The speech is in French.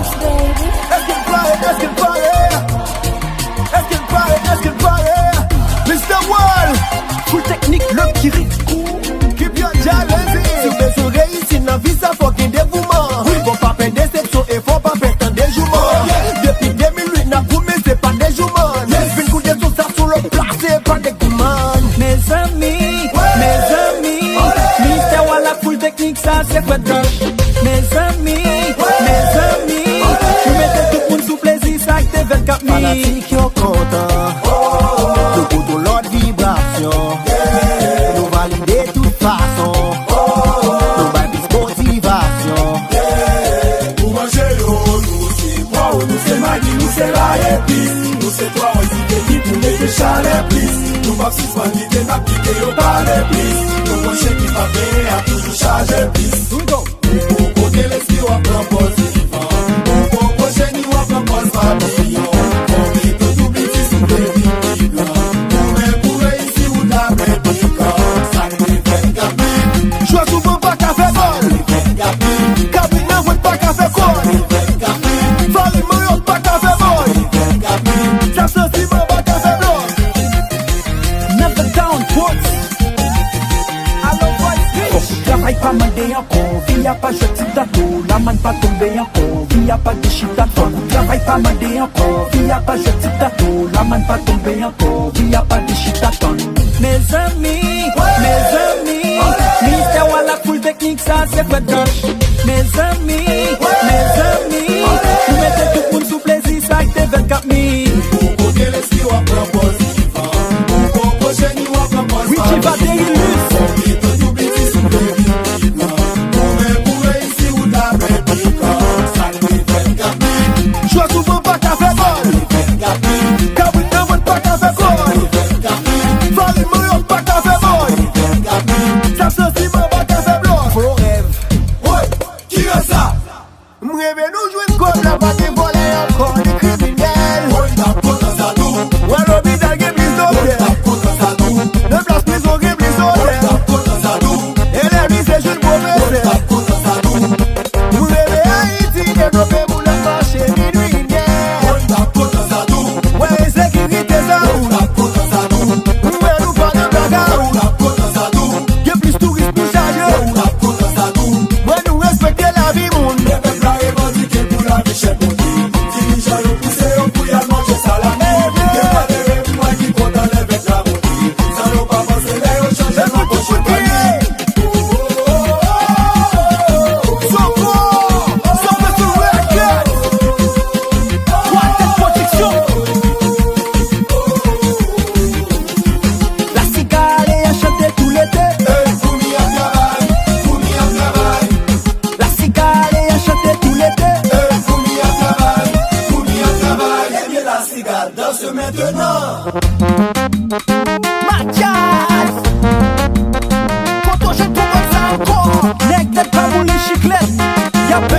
Est-ce qu'il paraît, est-ce qu'il paraît? Est-ce qu'il paraît, est-ce qu'il paraît? Mr. Wall, full technique, le petit ric. Qui bien jalousie. Si vous avez réussi dans la vie, ça faut qu'il y ait dévouement. Faut pas faire déception et faut pas faire tant déjouement. Depuis 2008, n'a promis, c'est pas des jouements. Une coup de tout ça sur le plat, c'est pas des commandes. Mes amis, Mr. Wall a full technique, ça c'est pas de mes amis, je mettais tout le monde sous plaisir, ça que t'es 24 000. Fanatique qui est content, nous goûtons l'autre vibration. Nous valider de toute façon, nous baillons motivation. Pour manger l'eau, nous c'est quoi, nous c'est Maggi, nous c'est la épice. Nous c'est toi, on dit que pour mettre chalet plus. Nous pas si soin d'idée, n'a piqué au palais plus. Nous prochains qui va bien, a toujours chargé plus. Pour côté l'esprit, on propose vivant. Pour prochain, on propose pas d'opinion. On vit tout oublie, si vous devez vivre. Pour réussir, vous l'avez piquant. Ça nous fait gagner. Joue souvent pas qu'à faire bon. Cabine n'envoie pas qu'à faire quoi. Valet moyon pas qu'à faire bon. Ça se dit pas qu'à faire blanc. Never down, put. Travaille pas mandé encore, vie a pas jeté d'atout, la main pas tombé encore, vie a pas de shit d'atout. Travaille pas mandé encore, vie a pas jeté d'atout, la main pas tombé encore, vie a pas de shit d'atout. Mes amis, Mr. Wall a full technique, ça c'est pas de mes amis, je mettais tout le monde sous plaisir, ça que t'es 24 000. Pour côté l'esprit, on propose vivant. Pour prochain, on propose Oui, tu vas dégueuler. Joue souvent pas qu'à faire bon. Cabine n'envoie pas qu'à faire quoi. Valet moyon pas qu'à faire bon. Ça se dit pas qu'à faire blanc. Faut rêve. Ouais, qui est ça? M'rêve nous jouer comme la batte volée encore des criminels. Ouais, t'as pas dans sa doux. Ouais, l'hôpital qui est plus Ouais, t'as d'hôtel. pas dans sa doux. Le place prison qui est plus Ouais, t'as d'hôtel. pas dans sa doux. Et les vies c'est juste pour Ouais, t'as baisser. pas dans sa doux. Nous rêver Haïti, développer pour le marché minuit. Ouais, t'as pas dans sa doux. Ouais, sécurité ça Ouais, roule. t'as pas dans sa doux. Ouais, nous pas de bagarre. Ouais, t'as pas dans sa doux. Y'a plus touristes pour charger. Ouais, t'as pas dans sa doux. Ouais, nous respecter la vie, monde. Les peuples a revendiqué pour la vie chez Bouti. Dirigeants ont poussé au pouille à manger salami. Des pas de rêve, moi qui compte dans les bêtes la Bouti. Ça n'a pas pensé, mais on change la poche de danse maintenant. Mathias, quand on jette tout ça encore, nègre t'es pas mon chiclette, y'a pas